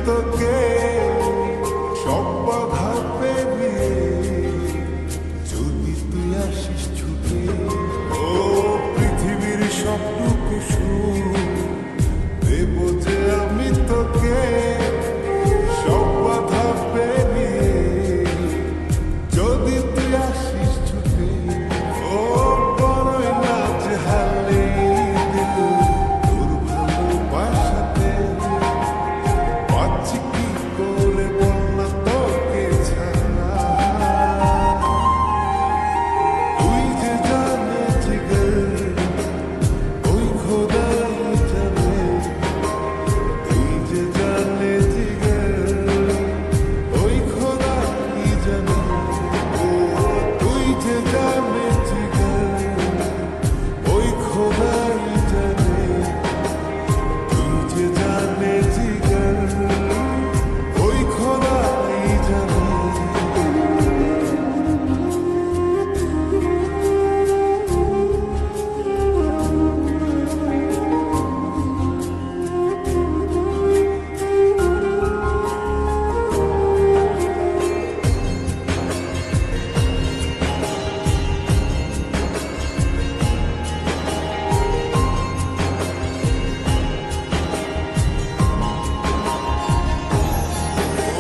তোকে সব বাধা পেরিয়ে যদি তুই আসিস ছুটে, ও পৃথিবীর সবটুকু সুখ দেব যে আমি তোকে সব বাধা পেরিয়ে যদি তুই আসিস ছুটে। ও বড়ই নাচ হালে দিল তোর ভালোবাসাতে, পাচ্ছি কি করে বল না তোকে ছাড়া। তুই যে জানে জিগর ওই খোদাই জানে, তুই যে জানে জিগর ওই খোদাই জানে। ও তুই যে জানে জিগর ওই খোদাই জানে, তুই যে জানে জিগর ওই খোদাই জানে।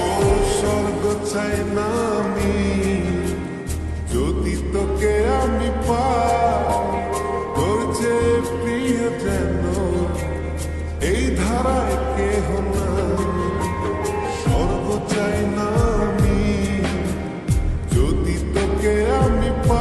ও স্বর্গ চাই না আমি যদি তোকে আমি পাই, তোর যে প্রিয় যেন এই ধারায় কেহ না। স্বর্গ চাই না আমি যদি তোকে আমি পাই,